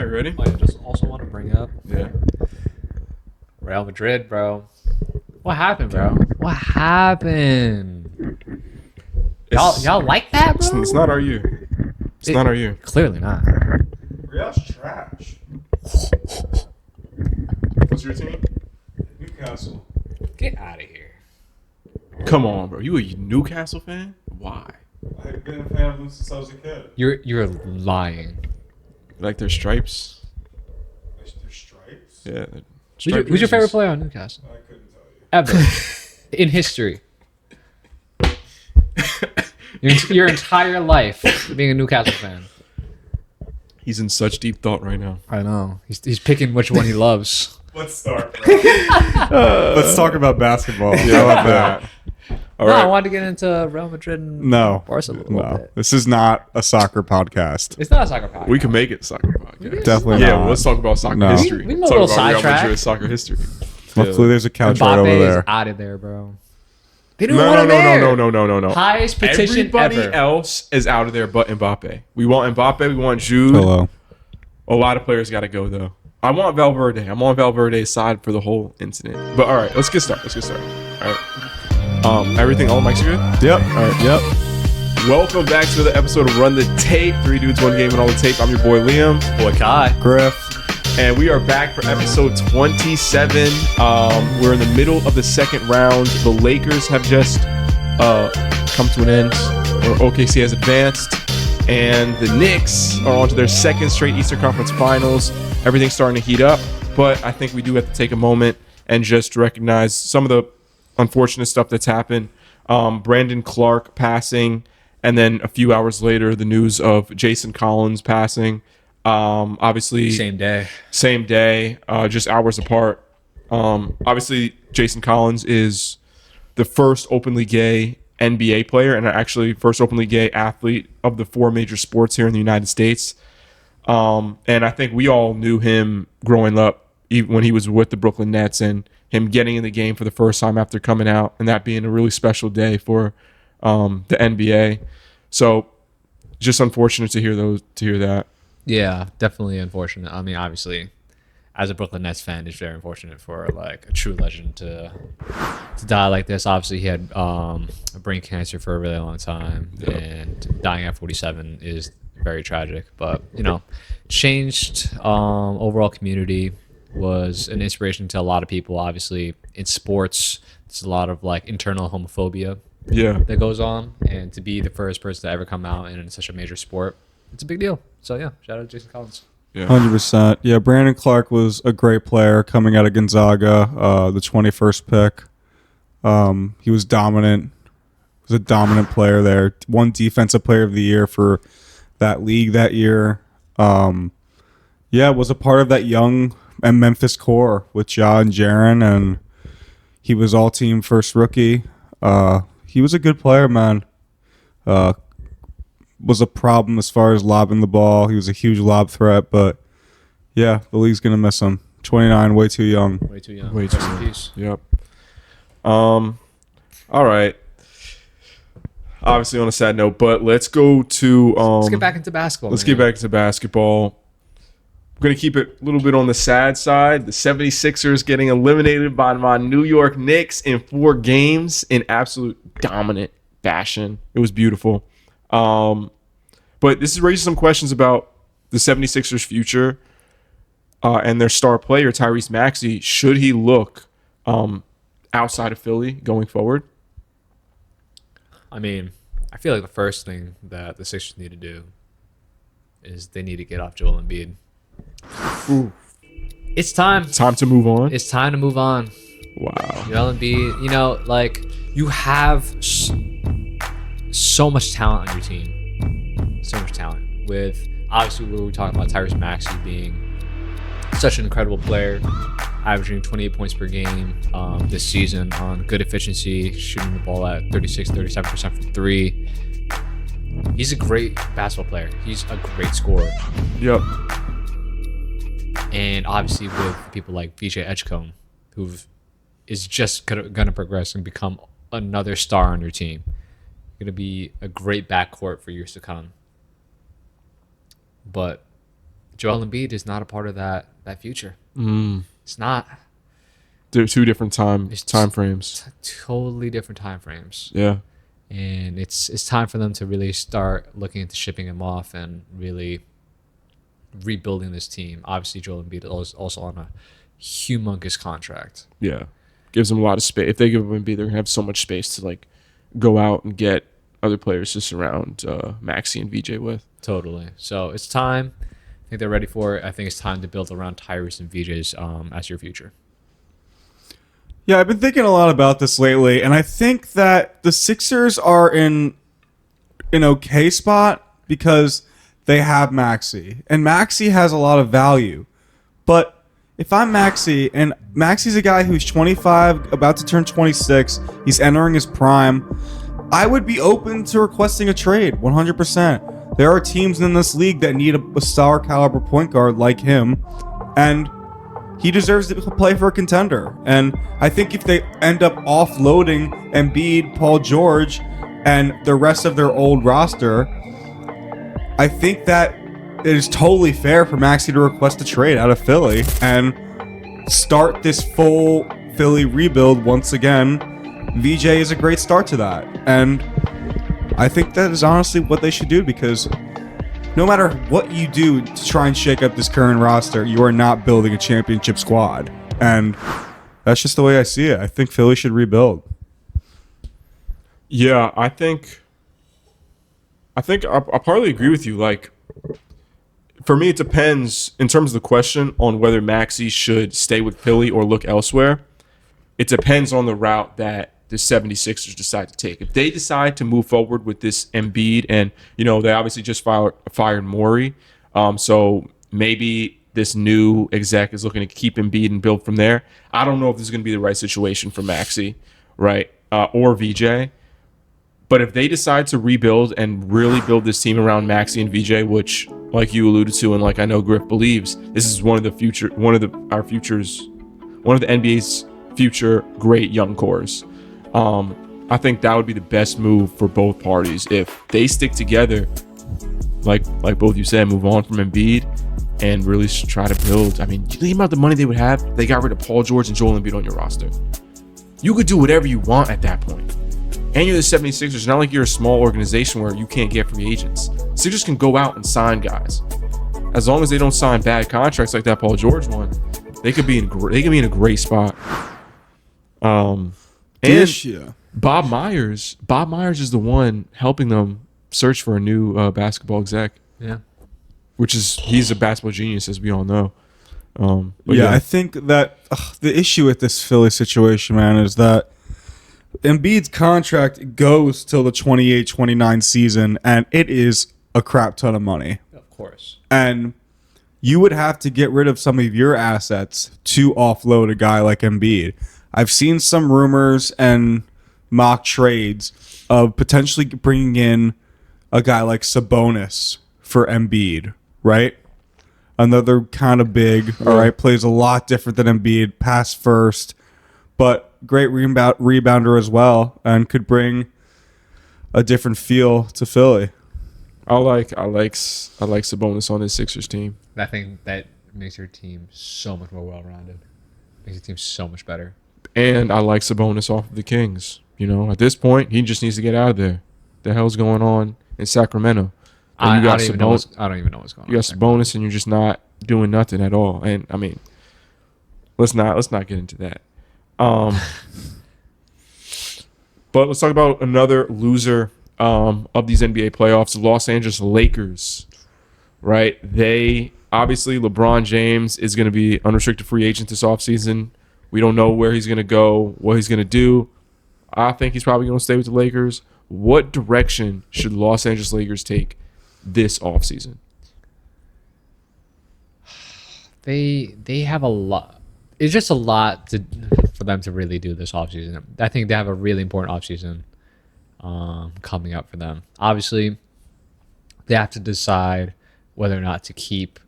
right, ready? I just also want to bring up Yeah. Real Madrid, bro. What happened, bro? What happened? Y'all like that, bro? It's not our year. It's not our year. Clearly not. Real's trash. What's your team? Newcastle. Get out of here. Come on, bro. You a Newcastle fan? Why? I've been a fan of them since I was a kid. You're lying. You like their stripes? Their stripes? Yeah. Who's your favorite player on Newcastle? I couldn't tell you. Ever. In history. Your entire life being a Newcastle fan. He's in such deep thought right now. I know. He's picking which one he loves. Let's start, bro. Let's talk about basketball. Yeah, How about that? All No, I right. wanted to get into Real Madrid and No. Barcelona a little No. bit. This is not a soccer podcast. It's not a soccer podcast. We can make it a soccer podcast. Definitely Yeah, not. well, let's talk about soccer No. history. We can Talk go a little about Real sidetrack. Madrid soccer history. Luckily, there's a couch right over Mbappe is there. out of there, bro. They don't No, want no, him no, there. no, no, no, no, no. Highest petition Everybody ever. else is out of there but Mbappe. We want Mbappe. We want Jude. Hello. A lot of players got to go, though. I want Valverde. I'm on Valverde's side for the whole incident. But all right, let's get started. All right. Everything, all mics are good? Yep. All right. Yep. Welcome back to another episode of Run the Tape. 3 dudes, 1 game, and all the tape. I'm your boy, Liam. Boy, Kai. Griff. And we are back for episode 27. We're in the middle of the second round. The Lakers have just come to an end, or OKC has advanced. And the Knicks are on to their second straight Eastern Conference Finals. Everything's starting to heat up, but I think we do have to take a moment and just recognize some of the unfortunate stuff that's happened. Brandon Clark passing, and then a few hours later, the news of Jason Collins passing. Obviously, Same day. just hours apart. Obviously, Jason Collins is the first openly gay NBA player and actually first openly gay athlete of the 4 major sports here in the United States. And I think we all knew him growing up, even when he was with the Brooklyn Nets, and him getting in the game for the first time after coming out, and that being a really special day for the NBA. So, just unfortunate to hear that. Yeah, definitely unfortunate. I mean, obviously, as a Brooklyn Nets fan, it's very unfortunate for like a true legend to die like this. Obviously, he had brain cancer for a really long time, and dying at 47 is very tragic. But changed overall community, was an inspiration to a lot of people. Obviously, in sports, there's a lot of like internal homophobia Yeah. that goes on, and to be the first person to ever come out in such a major sport, it's a big deal. So yeah, shout out to Jason Collins. Yeah. 100%. Yeah, Brandon Clark was a great player coming out of Gonzaga, the 21st pick. He was dominant. Was a dominant player there. Won Defensive Player of the Year for that league that year. Was a part of that young and Memphis core with Ja and Jaren, and he was all-team first rookie. He was a good player, man. Was a problem as far as lobbing the ball. He was a huge lob threat, but yeah, the league's gonna miss him. 29, way too young. Way too young. Way too Rest in young. peace. Yep. All right. Obviously on a sad note, but let's go to Let's get back into basketball. let's man. get back to basketball. We're going to keep it a little bit on the sad side. The 76ers getting eliminated by my New York Knicks in 4 games in absolute dominant fashion. It was beautiful. But this raises some questions about the 76ers future and their star player, Tyrese Maxey. Should he look outside of Philly going forward? I mean, I feel like the first thing that the Sixers need to do is they need to get off Joel Embiid. Ooh. It's time. Time to move on. It's time to move on. Wow. Joel Embiid, like you have so much talent on your team. So much talent. With obviously we were talking about Tyrese Maxey being such an incredible player, averaging 28 points per game this season on good efficiency, shooting the ball at 36-37% from 3. He's a great basketball player. He's a great scorer. Yep. And obviously with people like VJ Edgecombe, who is just going to progress and become another star on your team. Going to be a great backcourt for years to come. But Joel Embiid is not a part of that future. It's not. They're two different time It's- frames. Totally different time frames. Yeah. And it's time for them to really start looking into shipping him off and really rebuilding this team. Obviously, Joel Embiid is also on a humongous contract. Yeah. Gives them a lot of space. If they give them Embiid, they're gonna have so much space to like go out and get other players to surround Maxey and VJ with. Totally. So it's time. I think they're ready for it. I think it's time to build around Tyrese and VJ's as your future. Yeah, I've been thinking a lot about this lately, and I think that the Sixers are in an okay spot because they have Maxey, and Maxey has a lot of value. But if I'm Maxey, and Maxey's a guy who's 25, about to turn 26, he's entering his prime, I would be open to requesting a trade, 100%. There are teams in this league that need a star caliber point guard like him, and he deserves to play for a contender. And I think if they end up offloading Embiid, Paul George, and the rest of their old roster, I think that it is totally fair for Maxey to request a trade out of Philly and start this full Philly rebuild once again. VJ is a great start to that. And I think that is honestly what they should do, because no matter what you do to try and shake up this current roster, you are not building a championship squad. And that's just the way I see it. I think Philly should rebuild. Yeah, I think I partly agree with you. Like, for me, it depends in terms of the question on whether Maxey should stay with Philly or look elsewhere. It depends on the route that the 76ers decide to take. If they decide to move forward with this Embiid, and they obviously just fired Morey, so maybe this new exec is looking to keep Embiid and build from there. I don't know if this is going to be the right situation for Maxey, right, or VJ. But if they decide to rebuild and really build this team around Maxey and VJ, which, like you alluded to, and like I know Griff believes, this is one of the NBA's future great young cores. I think that would be the best move for both parties if they stick together, like both you said, move on from Embiid and really try to build. I mean, you think about the money they would have. They got rid of Paul George and Joel Embiid on your roster. You could do whatever you want at that point. And you're the 76ers. It's not like you're a small organization where you can't get free agents. Sixers can go out and sign guys. As long as they don't sign bad contracts like that Paul George one, they could be in a great spot. And Bob Myers is the one helping them search for a new basketball exec. Yeah. He's a basketball genius, as we all know. I think that the issue with this Philly situation, man, is that Embiid's contract goes till the 28-29 season, and it is a crap ton of money. Of course. And you would have to get rid of some of your assets to offload a guy like Embiid. I've seen some rumors and mock trades of potentially bringing in a guy like Sabonis for Embiid, right? Another kind of big, all right, plays a lot different than Embiid, pass first, but great rebounder as well, and could bring a different feel to Philly. I like Sabonis on his Sixers team. I think that makes your team so much more well-rounded. Makes your team so much better. And I like Sabonis off of the Kings. At this point, he just needs to get out of there. The hell's going on in Sacramento? I don't even know what's going on. You got Sabonis, and you're just not doing nothing at all. And I mean, let's not get into that. But let's talk about another loser of these NBA playoffs, the Los Angeles Lakers. Right? They obviously, LeBron James is going to be unrestricted free agent this offseason. We don't know where he's going to go, what he's going to do. I think he's probably going to stay with the Lakers. What direction should Los Angeles Lakers take this offseason? They have a lot. It's just a lot for them to really do this offseason. I think they have a really important offseason coming up for them. Obviously, they have to decide whether or not to keep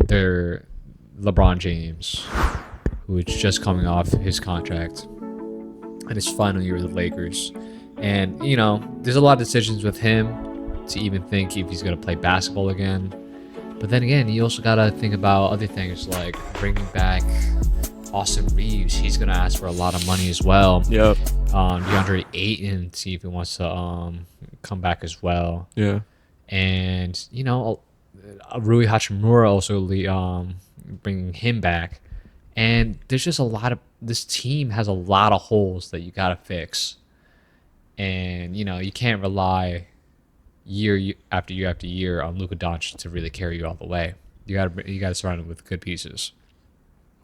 their LeBron James, who is just coming off his contract and his final year with the Lakers. And, there's a lot of decisions with him to even think if he's going to play basketball again. But then again, you also gotta think about other things like bringing back Austin Reeves. He's gonna ask for a lot of money as well. Yep. DeAndre Ayton, see if he wants to come back as well. Yeah. And Rui Hachimura also bringing him back. And there's just a lot of this team has a lot of holes that you gotta fix. And you can't rely year after year after year on Luka Doncic to really carry you all the way. You gotta surround him with good pieces.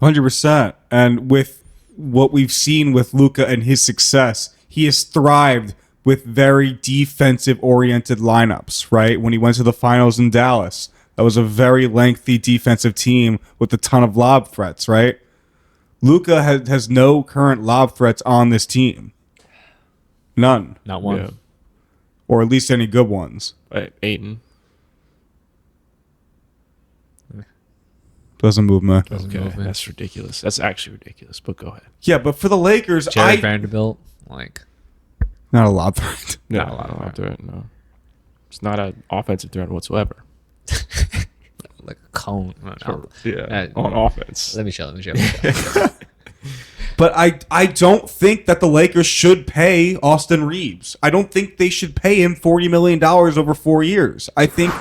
100%. And with what we've seen with Luka and his success, he has thrived with very defensive-oriented lineups, right? When he went to the finals in Dallas, that was a very lengthy defensive team with a ton of lob threats, right? Luka has no current lob threats on this team. None. Not one. Yeah. Or at least any good ones. Ayton. Doesn't move me. Doesn't Okay, move me. that's ridiculous. That's actually ridiculous. But go ahead. Yeah, but for the Lakers, Jared Vanderbilt, not a lob threat. No, Not a lot of not threat. No, it's not an offensive threat whatsoever. like a cone. No. Yeah, on offense. Let me show. But I don't think that the Lakers should pay Austin Reeves. I don't think they should pay him $40 million over 4 years. I think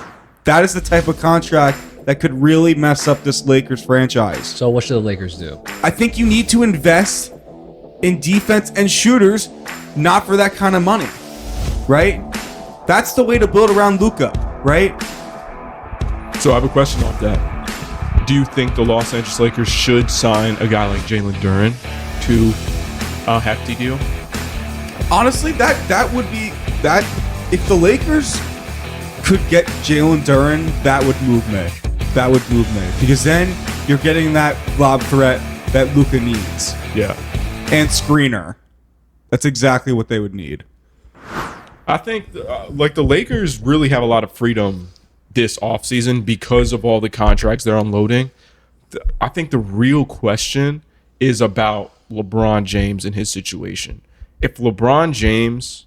that is the type of contract that could really mess up this Lakers franchise. So what should the Lakers do? I think you need to invest in defense and shooters, not for that kind of money, right? That's the way to build around Luka, right? So I have a question off that. Do you think the Los Angeles Lakers should sign a guy like Jalen Duren to a hefty deal? Honestly, that would be that. If the Lakers could get Jalen Duren, that would move me. That would move me because then you're getting that lob threat that Luka needs Yeah. and screener. That's exactly what they would need. I think the Lakers really have a lot of freedom this offseason because of all the contracts they're unloading. I think the real question is about LeBron James and his situation. If LeBron James,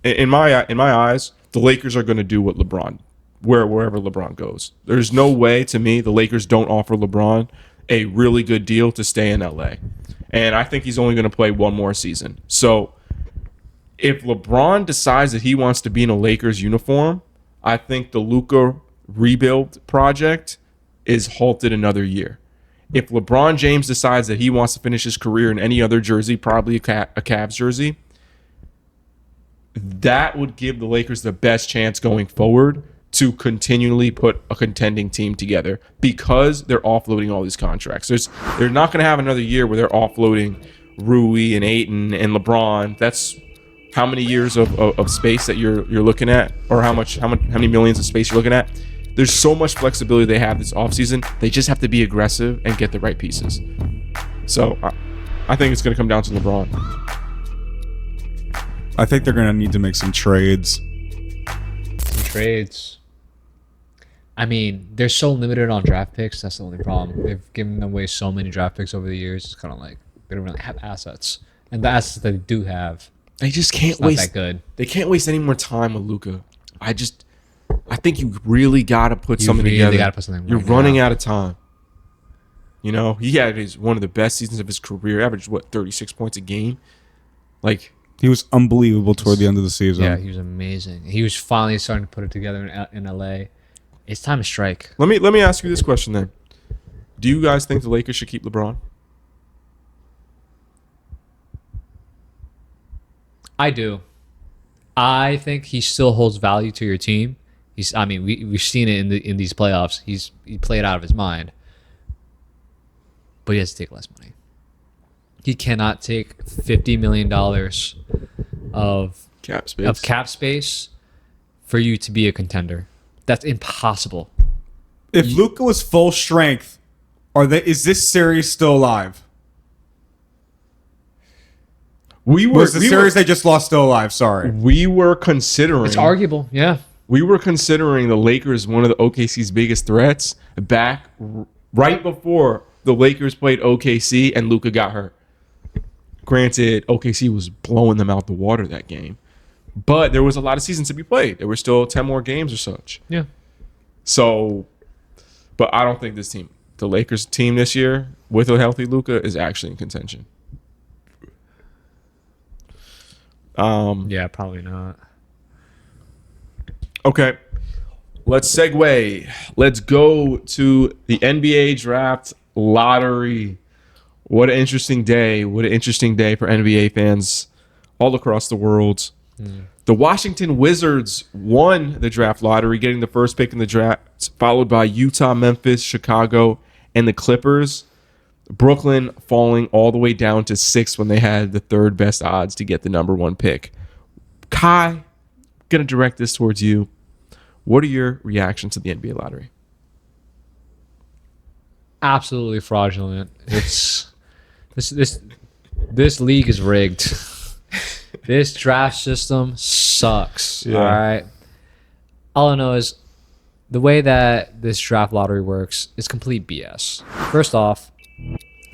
in my eyes, the Lakers are going to do what wherever LeBron goes. There's no way to me the Lakers don't offer LeBron a really good deal to stay in LA. And I think he's only going to play one more season. So if LeBron decides that he wants to be in a Lakers uniform, I think the Luka rebuild project is halted another year. If LeBron James decides that he wants to finish his career in any other jersey, probably a Cavs jersey, that would give the Lakers the best chance going forward to continually put a contending team together because they're offloading all these contracts. They're not going to have another year where they're offloading Rui and Ayton and LeBron. That's how many years of space that you're looking at, or how many millions of space you're looking at. There's so much flexibility they have this offseason. They just have to be aggressive and get the right pieces. So I think it's going to come down to LeBron. I think they're going to need to make some trades. Some trades. I mean, they're so limited on draft picks. That's the only problem. They've given away so many draft picks over the years. It's kind of like they don't really have assets, and the assets that they do have, They just can't it's not waste. that good. They can't waste any more time with Luka. I think you really got to put something really together. gotta put something You're right running now. out of time. You know, he had one of the best seasons of his career. Averaged 36 points a game. Like, He was unbelievable toward the end of the season. Yeah, he was amazing. He was finally starting to put it together in LA. It's time to strike. let me ask you this question then. Do you guys think the Lakers should keep LeBron? I do. I think he still holds value to your team. We've seen it in these playoffs. He played out of his mind, but he has to take less money. He cannot take $50 million of cap space for you to be a contender. That's impossible. If Luka was full strength, is this series still alive? Was the series they just lost still alive? Sorry. We were considering. It's arguable, yeah. We were considering the Lakers one of the OKC's biggest threats back right before the Lakers played OKC and Luka got hurt. Granted, OKC was blowing them out the water that game, but there was a lot of seasons to be played. There were still 10 more games or such. Yeah. So, but I don't think this team, the Lakers team this year, with a healthy Luka, is actually in contention. Yeah, probably not. Okay. Let's segue. Let's go to the NBA draft lottery. What an interesting day. What an interesting day for NBA fans all across the world. The Washington Wizards won the draft lottery, getting the first pick in the draft, followed by Utah, Memphis, Chicago, and the Clippers. Brooklyn falling all the way down to 6 when they had the third best odds to get the number 1 pick. Kai, I'm going to direct this towards you. What are your reactions to the NBA lottery? Absolutely fraudulent. It's this league is rigged. This draft system sucks. Yeah. All right. All I know is the way that this draft lottery works is complete BS. First off,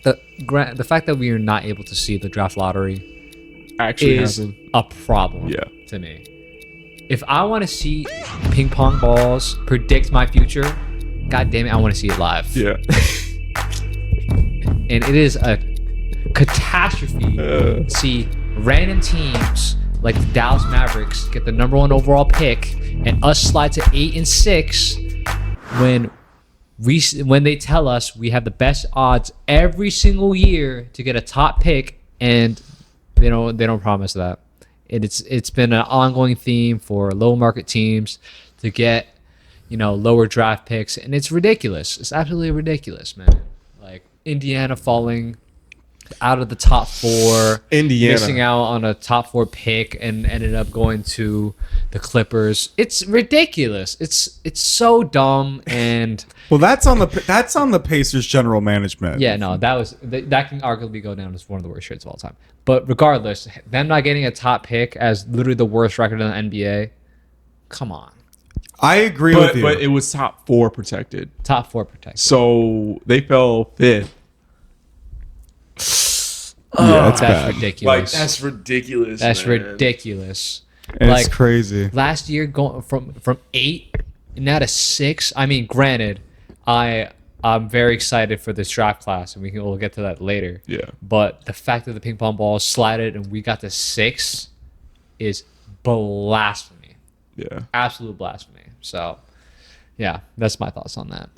the fact that we are not able to see the draft lottery Actually is happened. a problem Yeah. to me. If I want to see ping pong balls predict my future, god damn it, I want to see it live. Yeah. And it is a catastrophe to see random teams like the Dallas Mavericks get the number 1 overall pick and us slide to 8 and 6 when they tell us we have the best odds every single year to get a top pick, and they don't promise that. And it's been an ongoing theme for low market teams to get lower draft picks, and it's ridiculous. It's absolutely ridiculous, man. Like Indiana falling out of the top 4, Indiana. missing out on a top 4 pick and ended up going to the Clippers. It's ridiculous. It's so dumb. And Well, that's on the Pacers general management. yeah, no, that can arguably go down as one of the worst trades of all time. But regardless, them not getting a top pick as literally the worst record in the NBA, come on. I agree with you. But it was top 4 protected. Top 4 protected. So they fell 5th. yeah, it's That's bad. ridiculous. That's ridiculous. That's man. ridiculous. It's like, crazy. Last year, going from 8 and now to 6. I mean, granted, I'm very excited for this draft class, and we'll get to that later. Yeah. But the fact that the ping pong ball slided and we got to 6 is blasphemy. Yeah. Absolute blasphemy. So, yeah, that's my thoughts on that.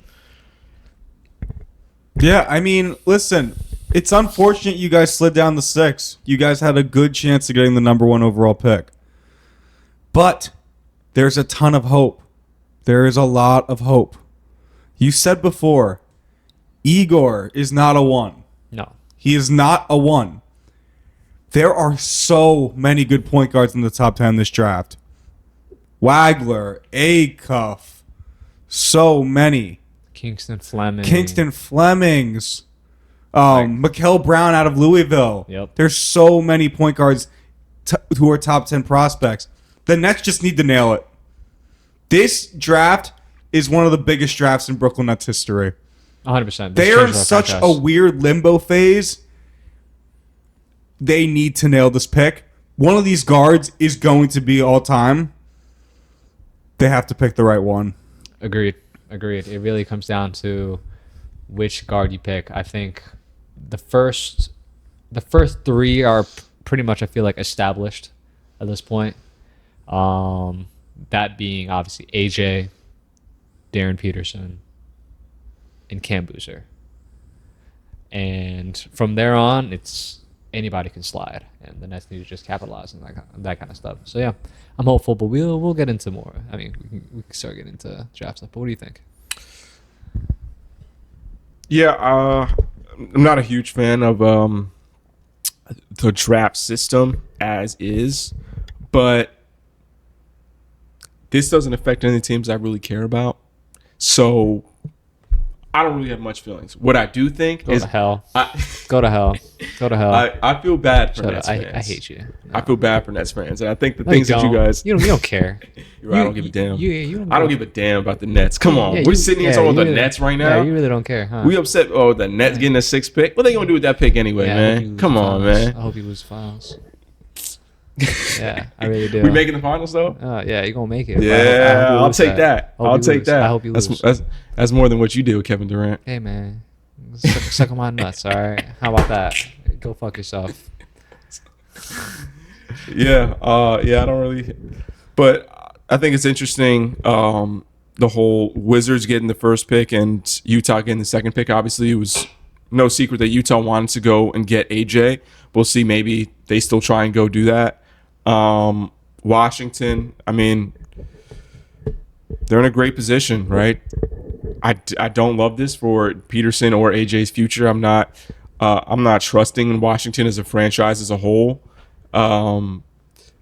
Yeah, I mean, listen, it's unfortunate you guys slid down to 6. You guys had a good chance of getting the number 1 overall pick. But there's a ton of hope. There is a lot of hope. You said before, Igor is not a 1. No. He is not a 1. There are so many good point guards in the top 10 in this draft. Wagler, Acuff, so many. Kingston Fleming. Flemings, Mikael Brown out of Louisville. Yep. There's so many point guards who are top 10 prospects. The Nets just need to nail it. This draft is one of the biggest drafts in Brooklyn Nets history. 100%. They are in such a weird limbo phase. They need to nail this pick. One of these guards is going to be all time. They have to pick the right one. Agreed. It really comes down to which guard you pick. I think the first 3 are pretty much, I feel like, established at this point. That being obviously AJ, Darren Peterson, and Cam Boozer. And from there on, it's anybody can slide, and the Nets need to just capitalize on that kind of stuff. So yeah, I'm hopeful, but we'll get into more. I mean, we can start getting into draft stuff. But what do you think? Yeah, I'm not a huge fan of the draft system as is, but this doesn't affect any teams I really care about. So I don't really have much feelings. What I do think Go is to hell. I, Go to hell. Go to hell. I feel bad for Shut Nets up. fans. I hate you. I feel bad for Nets fans, and I think the No, things that you guys, you don't care. you're right, I don't give a damn. You I don't give a damn about the Nets. Come on, Yeah, we're you- sitting here yeah, talking about you the really- Nets right now. Yeah, you really don't care, huh? We upset. Oh, the Nets getting a 6th pick. What are they gonna do with that pick anyway, Yeah, I hope you man? lose Come the on, finals. man. I hope you lose finals. Yeah, I really do. We making the finals though. Yeah, you're gonna make it. Yeah, I hope you I'll lose take that. I hope I'll you take lose. that. I hope you lose. That's more than what you do with Kevin Durant. Hey man, suck on my nuts. All right, how about that? Go fuck yourself. Yeah, I don't really, but I think it's interesting. The whole Wizards getting the first pick and Utah getting the second pick. Obviously, it was no secret that Utah wanted to go and get AJ. We'll see. Maybe they still try and go do that. Washington, I mean, they're in a great position, right? I don't love this for Peterson or AJ's future. I'm not trusting in Washington as a franchise as a whole. I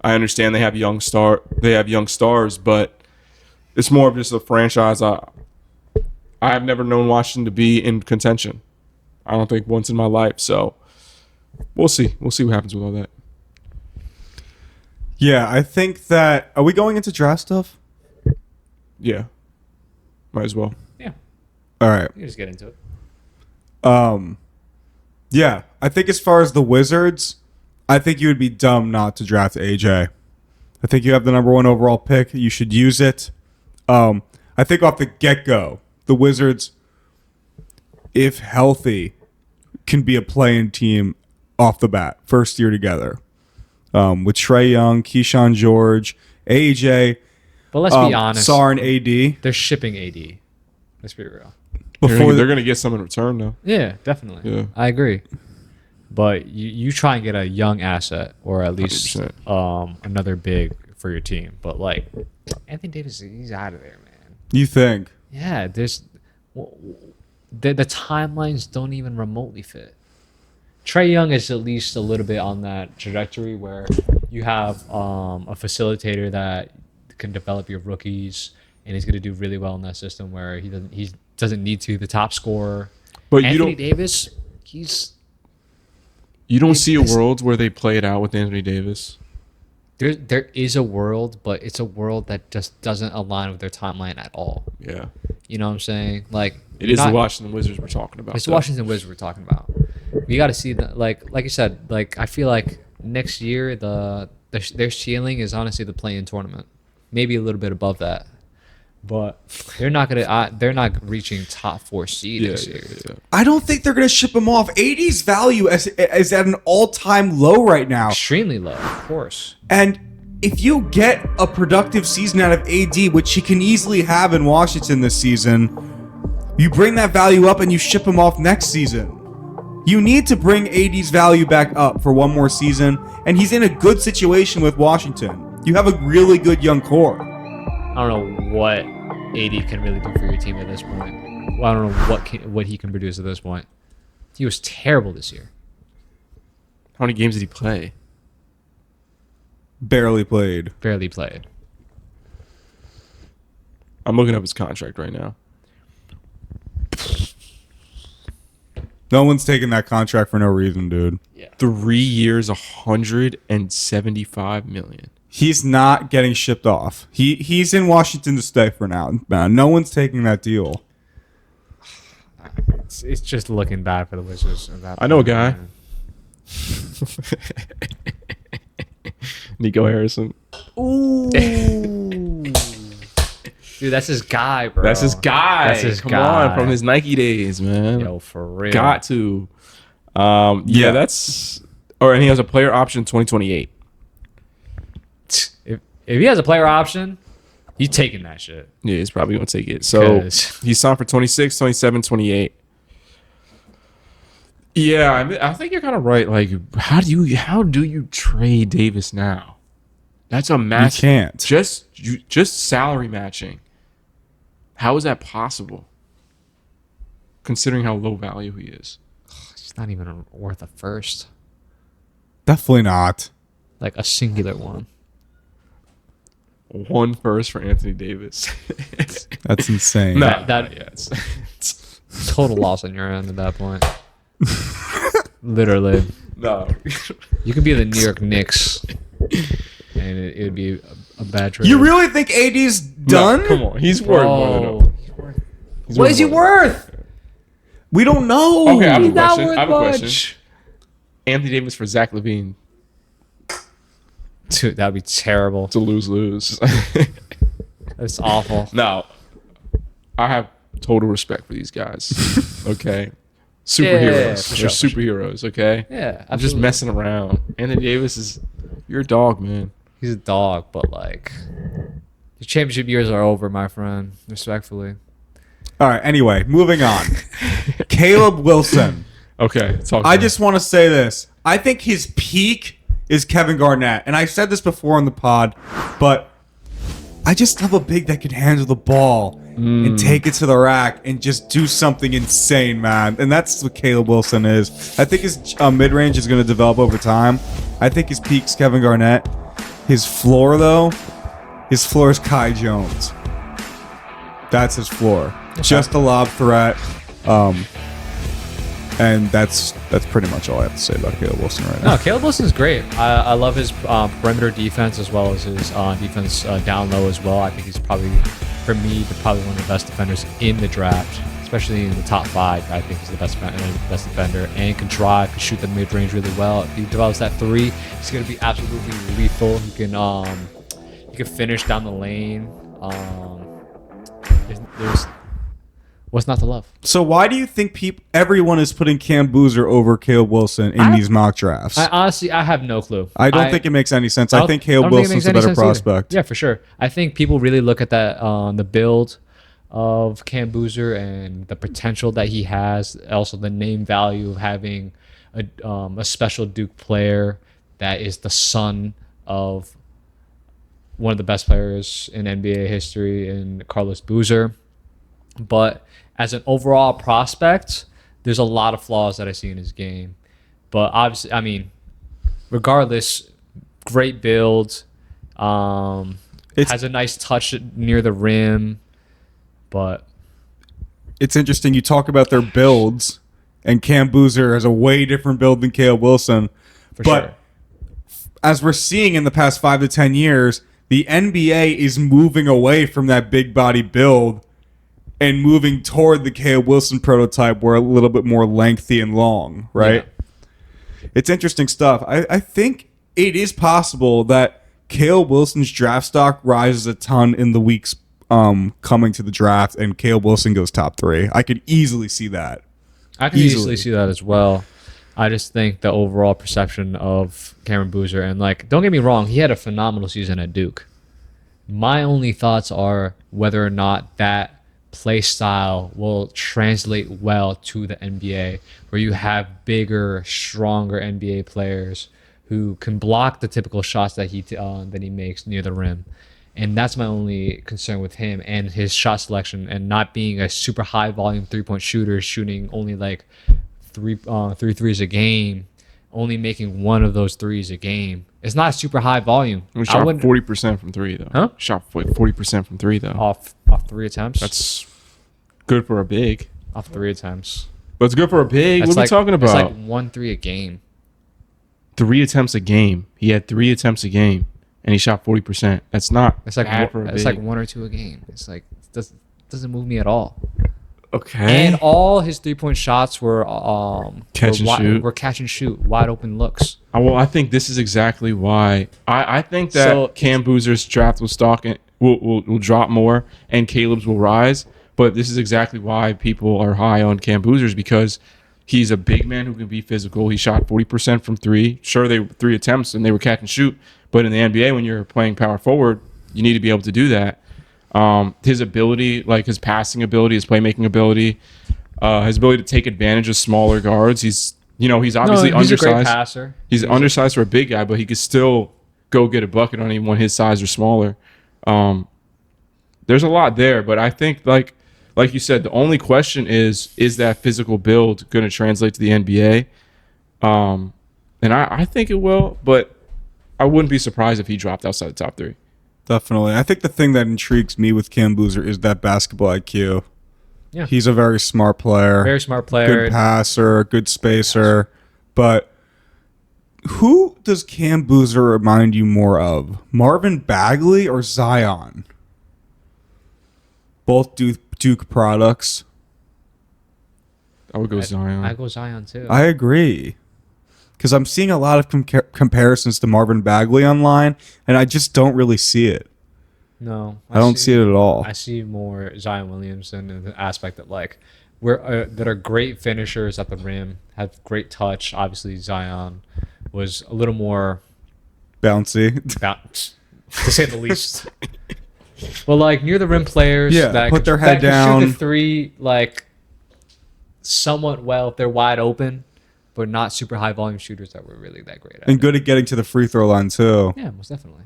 understand they have young stars, but it's more of just a franchise. I've never known Washington to be in contention. I don't think once in my life. So we'll see. We'll see what happens with all that. Yeah, I think that. Are we going into draft stuff? Yeah, might as well. Yeah, All right. you just get into it. Yeah, I think as far as the Wizards, I think you would be dumb not to draft AJ. I think you have the number 1 overall pick. You should use it. I think off the get-go, the Wizards, if healthy, can be a playing team off the bat, first year together. With Trae Young, Keyshawn George, AJ, But let's be honest. Sar and AD. They're shipping AD. Let's be real. Before They're gonna get some in return though. Yeah, definitely. Yeah. I agree. But you try and get a young asset or at least 100%. another big for your team. But like Anthony Davis, he's out of there, man. You think? Yeah, the timelines don't even remotely fit. Trae Young is at least a little bit on that trajectory where you have a facilitator that can develop your rookies, and he's going to do really well in that system where he doesn't need to be the top scorer. But Anthony Davis, you don't see a world where they play it out with Anthony Davis. there is a world, but it's a world that just doesn't align with their timeline at all. Yeah, You know what I'm saying? Like it is the Washington Wizards we're talking about. It's the though. Washington Wizards we're talking about. We got to see that, like you said, like I feel like next year their ceiling is honestly the play-in tournament, maybe a little bit above that, but they're not reaching top 4 seed Yeah, this yeah, year. yeah. I don't think they're going to ship him off. AD's value is at an all-time low right now. Extremely low, of course. And if you get a productive season out of AD, which he can easily have in Washington this season, you bring that value up and you ship him off next season. You need to bring AD's value back up for one more season, and he's in a good situation with Washington. You have a really good young core. I don't know what AD can really do for your team at this point. Well, I don't know what he can produce at this point. He was terrible this year. How many games did he play? Barely played. Barely played. I'm looking up his contract right now. No one's taking that contract for no reason, dude. 3 years, $175 million. He's not getting shipped off. He's in Washington to stay for now, man. No one's taking that deal. It's just looking bad for the Wizards. At that I know a point, guy. man. Nico Harrison. Ooh. Dude, that's his guy, bro. That's his guy. That's his Come guy. on, from his Nike days, man. Yo, for real. Got to. Yeah. Yeah, that's. Or and he has a player option 2028. If he has a player option, he's taking that shit. Yeah, he's probably gonna take it. So 'Cause- he's signed for 26, 27, 28. Yeah, I think you're kind of right. Like, how do you trade Davis now? That's a match. You can't. Just salary matching. How is that possible? Considering how low value he is. It's not even worth a first. Definitely not. Like a singular one. 1 first for Anthony Davis. That's insane. No, That- yeah, it's Total loss on your end at that point. Literally. no. You could be the New York Knicks, and it would be a bad trade. You really think AD's done? No, come on, he's worth more than Bro. enough. He's What is he worth? We don't know. Okay, I have a He's not question. worth I have a question. much. Anthony Davis for Zach LaVine. Dude, that'd be terrible. It's a lose-lose. That's awful. Now, I have total respect for these guys. Okay, superheroes. for They're sure. superheroes. Okay, Yeah, I'm just absolutely. messing around. Anthony Davis is you're a dog, man. He's a dog, but like, your championship years are over, my friend. Respectfully. All right. Anyway, moving on. Caleb Wilson. Okay, talk. I to me. just want to say this. I think his peak is Kevin Garnett, and I've said this before on the pod, but I just love a big that can handle the ball and take it to the rack and just do something insane, man. And that's what Caleb Wilson is. I think his mid-range is going to develop over time. I think his peak's Kevin Garnett. His floor, though, his floor is Kai Jones. That's his floor. Just a lob threat. And that's pretty much all I have to say about Caleb Wilson right now. No, Caleb Wilson's great. I love his perimeter defense as well as his defense down low as well. I think he's probably, for me, probably one of the best defenders in the draft, especially in the top 5. I think he's the best defender and can drive, can shoot the mid range really well. If he develops that 3, he's going to be absolutely lethal. He can finish down the lane. There's what's not to love? So why do you think everyone is putting Cam Boozer over Caleb Wilson in these mock drafts? I honestly have no clue. I don't think it makes any sense. I I don't- think I Caleb don't think it Wilson's makes a any better sense either. prospect. Yeah, for sure. I think people really look at that the build of Cam Boozer and the potential that he has, also the name value of having a special Duke player that is the son of one of the best players in NBA history in Carlos Boozer. But as an overall prospect, there's a lot of flaws that I see in his game. But obviously, I mean, regardless, great build. Has a nice touch near the rim. But It's interesting. You talk about their builds, and Cam Boozer has a way different build than Caleb Wilson. for But sure. as we're seeing in the past 5 to 10 years, the NBA is moving away from that big body build and moving toward the Caleb Wilson prototype, where a little bit more lengthy and long, right? Yeah. It's interesting stuff. I think it is possible that Caleb Wilson's draft stock rises a ton in the weeks coming to the draft, and Caleb Wilson goes top 3. I could easily see that. I can easily. easily see that as well. I just think the overall perception of Cameron Boozer, and like, don't get me wrong, he had a phenomenal season at Duke. My only thoughts are whether or not that play style will translate well to the NBA, where you have bigger, stronger NBA players who can block the typical shots that he makes near the rim. And that's my only concern with him and his shot selection, and not being a super high volume 3-point shooter, shooting only like three threes a game, only making one of those threes a game. It's not super high volume. We I shot wouldn't 40% from 3 though. Huh? Shot 40% from 3 though. off 3 attempts. That's good for a big. off 3 attempts. But it's good for a big. That's What are we talking about? It's like 1-3 a game. 3 attempts a game. He had 3 attempts a game, and he shot 40%. That's not It's like bad for a it's big. like 1 or 2 a game. It's like doesn't move me at all. Okay. And all his 3-point shots were Catch and shoot. Were catch and shoot, wide open looks. Well, I think this is exactly why. I think that So- Cam Boozer's draft will drop more, and Caleb's will rise. But this is exactly why people are high on Cam Boozer's, because he's a big man who can be physical. He shot 40% from 3. Sure, they were 3 attempts and they were catch and shoot. But in the NBA, when you're playing power forward, you need to be able to do that. His ability, like his passing ability, his playmaking ability, his ability to take advantage of smaller guards. He's obviously he's a great undersized. passer. He's undersized for a big guy, but he could still go get a bucket on anyone his size or smaller. There's a lot there, but I think like you said, the only question is that physical build going to translate to the NBA? And I think it will, but I wouldn't be surprised if he dropped outside the top 3. Definitely. I think the thing that intrigues me with Cam Boozer is that basketball IQ. Yeah. He's a very smart player. Very smart player. Good passer, good spacer. But who does Cam Boozer remind you more of? Marvin Bagley or Zion? Both Duke products. I would go Zion. I go Zion too. I agree. Because I'm seeing a lot of comparisons to Marvin Bagley online, and I just don't really see it. No, I don't see it at all. I see more Zion Williamson in the aspect that like that are great finishers at the rim, have great touch. Obviously, Zion was a little more Bouncy. to say the least. Well, like near the rim players, Yeah, that put their head that can down. shoot the three like somewhat well if they're wide open, but not super high volume shooters that were really that great at And it. good at getting to the free throw line, too. Yeah, most definitely.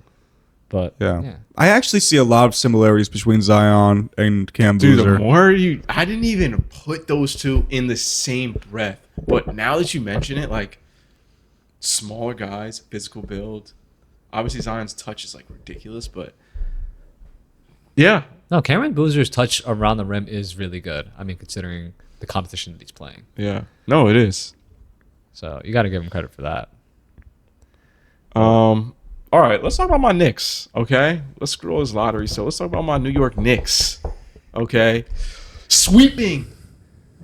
But Yeah. I actually see a lot of similarities between Zion and Cam Dude, the Boozer. more you, I didn't even put those two in the same breath. But now that you mention it, like smaller guys, physical build. Obviously, Zion's touch is like ridiculous, but yeah, No, Cameron Boozer's touch around the rim is really good. I mean, considering the competition that he's playing. yeah, no, it is. So you got to give him credit for that. All right, let's talk about my Knicks. Okay, let's scroll his lottery. So let's talk about my New York Knicks. Okay, sweeping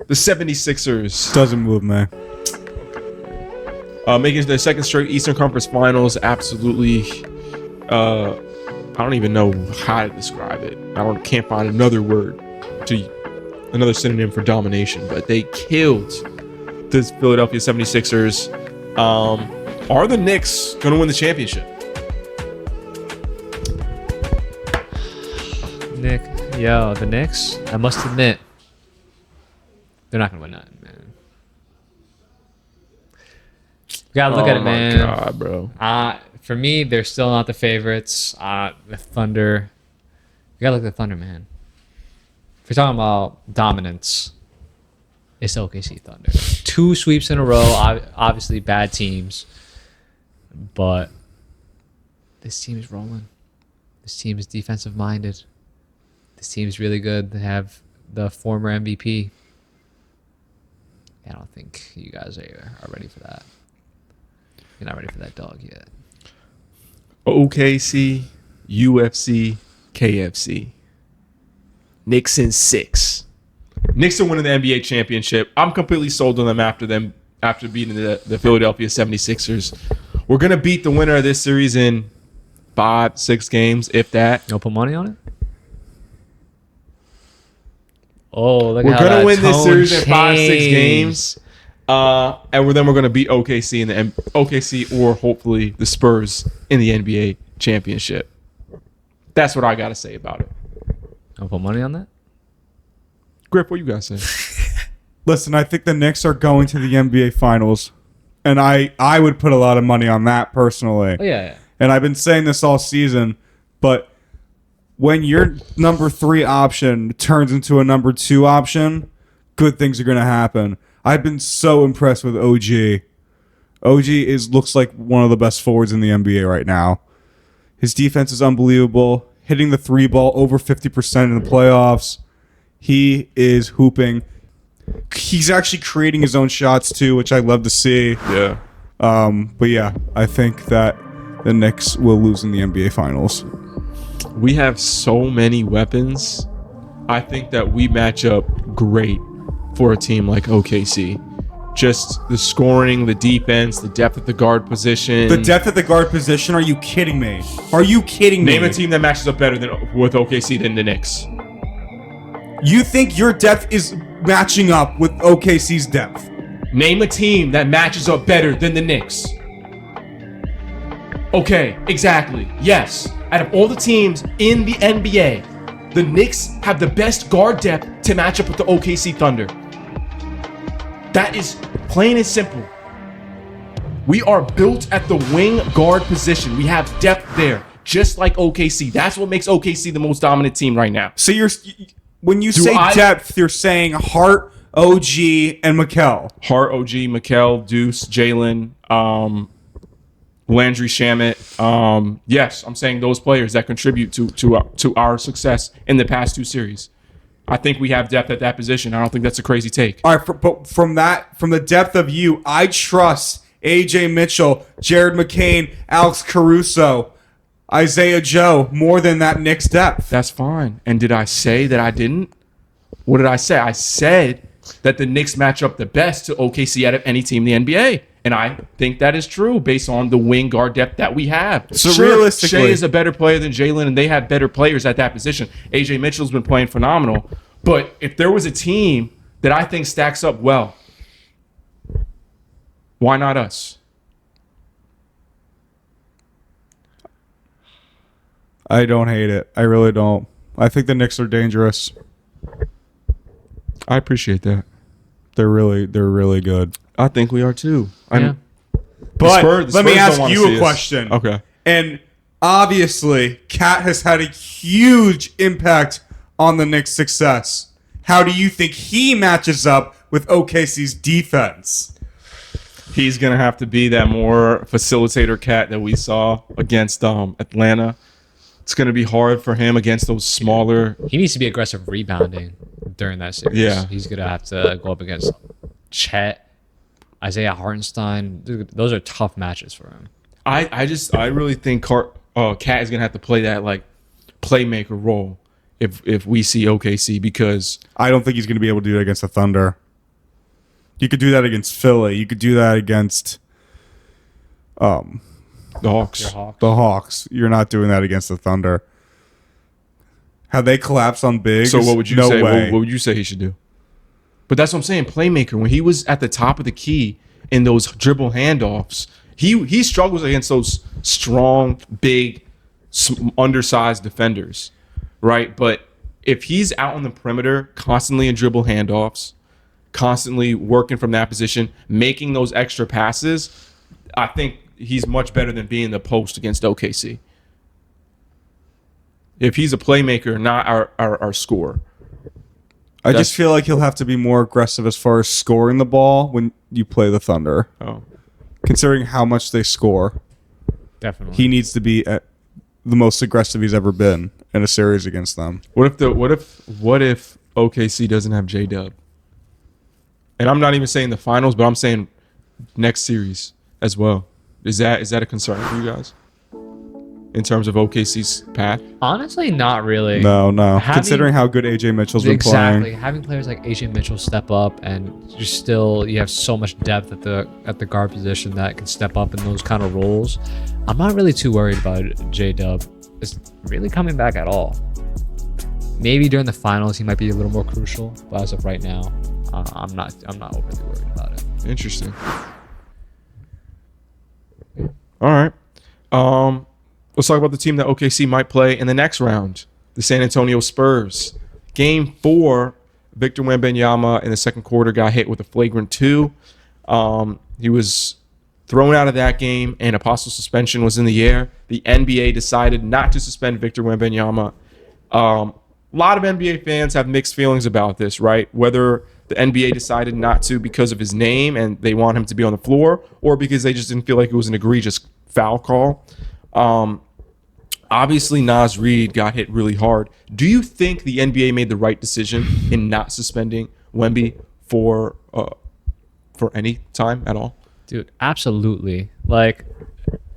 the 76ers. Doesn't move me. Making their second straight Eastern Conference Finals. Absolutely. I don't even know how to describe it. Can't find another word another synonym for domination. But they killed the Philadelphia 76ers. Are the Knicks going to win the championship? The Knicks, I must admit, they're not going to win nothing, man. You got to look at it, man. Oh, my God, bro. For me, they're still not the favorites. The Thunder, you got to look at the Thunder, man. If you're talking about dominance, it's the OKC Thunder. 2 sweeps in a row, obviously bad teams, but this team is rolling. This team is defensive minded. This team is really good. They have the former MVP. I don't think you guys are ready for that. You're not ready for that dog yet. OKC, UFC, KFC. Knicks in 6. Knicks are winning the NBA championship. I'm completely sold on them after beating the Philadelphia 76ers. We're going to beat the winner of this series in 5-6 games, if that. You'll put money on it? Oh, look We're how going to that win this tone series in 5-6 changed. games. And then we're going to beat OKC in the OKC or hopefully the Spurs in the NBA championship. That's what I got to say about it. You'll put money on that? Grip, what you got to say? Listen, I think the Knicks are going to the NBA Finals. And I would put a lot of money on that personally. Oh, yeah. And I've been saying this all season, but when your number 3 option turns into a number 2 option, good things are going to happen. I've been so impressed with OG. OG looks like one of the best forwards in the NBA right now. His defense is unbelievable. Hitting the 3 ball over 50% in the playoffs. He is hooping. He's actually creating his own shots too, which I love to see. Yeah. But yeah, I think that the Knicks will lose in the NBA Finals. We have so many weapons. I think that we match up great for a team like OKC. Just the scoring, the defense, the depth at the guard position. The depth at the guard position? Are you kidding me? Are you kidding me? Name a team that matches up better with OKC than the Knicks. You think your depth is matching up with OKC's depth? Name a team that matches up better than the Knicks. Okay, exactly. Yes. Out of all the teams in the NBA, the Knicks have the best guard depth to match up with the OKC Thunder. That is plain and simple. We are built at the wing guard position. We have depth there, just like OKC. That's what makes OKC the most dominant team right now. So when you say depth, you're saying Hart, OG, and Mikal. Hart, OG, Mikal, Deuce, Jalen, Landry Shamet. Yes, I'm saying those players that contribute to our success in the past 2 series. I think we have depth at that position. I don't think that's a crazy take. All right, but from the depth of you, I trust AJ Mitchell, Jared McCain, Alex Caruso, Isaiah Joe more than that Knicks depth. That's fine. And did I say that I didn't? What did I say? I said that the Knicks match up the best to OKC out of any team in the NBA. And I think that is true based on the wing guard depth that we have. So Sure, realistically- Shea is a better player than Jalen, and they have better players at that position. AJ Mitchell's been playing phenomenal. But if there was a team that I think stacks up well, why not us? I don't hate it. I really don't. I think the Knicks are dangerous. I appreciate that. They're really good. I think we are too. Yeah. But Spurs let me don't ask wanna you see a us. question. Okay. And obviously, Cat has had a huge impact on the Knicks' success. How do you think he matches up with OKC's defense? He's gonna have to be that more facilitator cat that we saw against Atlanta. It's gonna be hard for him against those smaller. He needs to be aggressive rebounding during that series. Yeah. He's gonna have to go up against Chet, Isaiah Hartenstein. Dude, those are tough matches for him. I really think Cat is gonna have to play that like playmaker role if we see OKC, because I don't think he's going to be able to do it against the Thunder. You could do that against Philly. You could do that against the Hawks. Your Hawks. the Hawks. You're not doing that against the Thunder. Have they collapsed on bigs? So what would you no say? Way. What would you say he should do? But that's what I'm saying. Playmaker. When he was at the top of the key in those dribble handoffs, he struggles against those strong, big, undersized defenders, right? But if he's out on the perimeter, constantly in dribble handoffs, constantly working from that position, making those extra passes, I think he's much better than being the post against OKC. If he's a playmaker, not our scorer. I That's- just feel like he'll have to be more aggressive as far as scoring the ball when you play the Thunder. Oh. Considering how much they score, Definitely. he needs to be at the most aggressive he's ever been in a series against them. What if OKC doesn't have J-Dub? And I'm not even saying the finals, but I'm saying next series as well. Is that a concern for you guys in terms of OKC's path? Honestly, not really. No. Having- Considering how good AJ Mitchell's been Exactly. playing. Having players like AJ Mitchell step up, and you have so much depth at the guard position that can step up in those kind of roles. I'm not really too worried about J-Dub. It's really coming back at all. Maybe during the finals he might be a little more crucial, but as of right now, I'm not overly worried about it. Interesting. All right. Let's talk about the team that OKC might play in the next round, the San Antonio Spurs. Game 4, Victor Wembanyama in the second quarter got hit with a flagrant 2. He was thrown out of that game, and a possible suspension was in the air. The NBA decided not to suspend Victor Wembanyama. A lot of NBA fans have mixed feelings about this, right? Whether the NBA decided not to because of his name and they want him to be on the floor, or because they just didn't feel like it was an egregious foul call. Obviously, Naz Reid got hit really hard. Do you think the NBA made the right decision in not suspending Wemby for any time at all? Dude, absolutely. Like,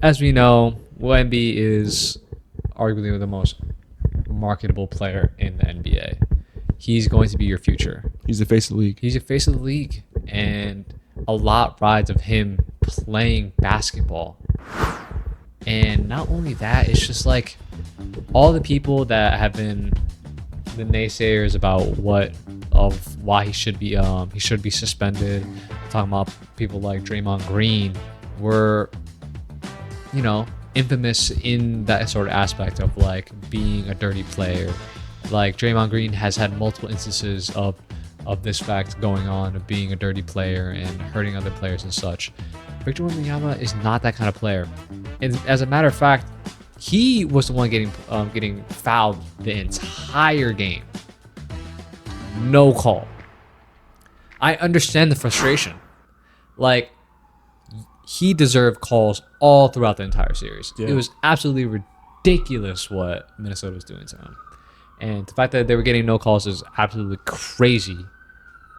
as we know, Wemby is arguably the most marketable player in the NBA. He's going to be your future. He's the face of the league. He's the face of the league, and a lot rides of him playing basketball. And not only that, it's just like all the people that have been the naysayers about why he should be suspended, talking about people like Draymond Green, were, infamous in that sort of aspect of like being a dirty player. Like Draymond Green has had multiple instances of this fact going on, of being a dirty player and hurting other players and such. Victor Wembanyama is not that kind of player. And as a matter of fact, he was the one getting fouled the entire game. No call. I understand the frustration. Like, he deserved calls all throughout the entire series. Yeah. It was absolutely ridiculous what Minnesota was doing to him. And the fact that they were getting no calls is absolutely crazy.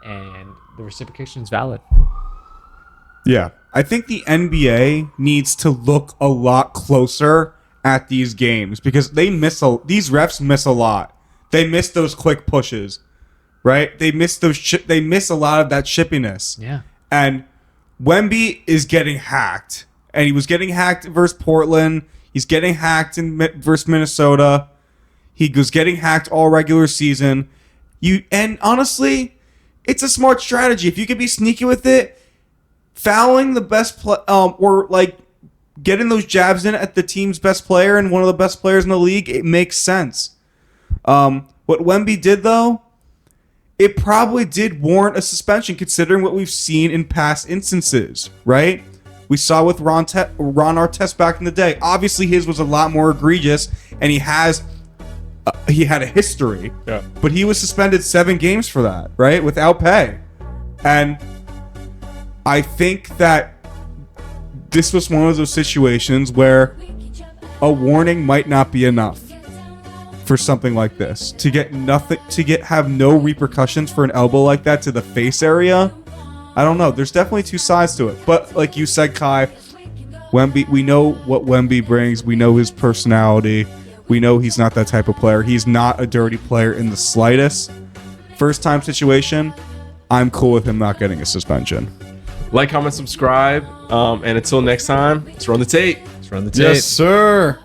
And the reciprocation is valid. Yeah. I think the NBA needs to look a lot closer at these games because these refs miss a lot. They miss those quick pushes, right? They miss they miss a lot of that chippiness. Yeah. And Wemby is getting hacked, and he was getting hacked versus Portland. He's getting hacked versus Minnesota. He was getting hacked all regular season. And honestly, it's a smart strategy. If you could be sneaky with it, fouling the best or like getting those jabs in at the team's best player and one of the best players in the league, it makes sense. What Wemby did though, it probably did warrant a suspension considering what we've seen in past instances, right? We saw with Ron Artest back in the day. Obviously, his was a lot more egregious, and he had a history. Yeah. But he was suspended 7 games for that, right, without pay. And I think that this was one of those situations where a warning might not be enough for something like this. Have no repercussions for an elbow like that to the face area. I don't know. There's definitely two sides to it. But like you said, Kai, Wemby, we know what Wemby brings. We know his personality. We know he's not that type of player. He's not a dirty player in the slightest. First time situation, I'm cool with him not getting a suspension. Like, comment, subscribe, and until next time, let's run the tape. Let's run the tape. Yes, sir.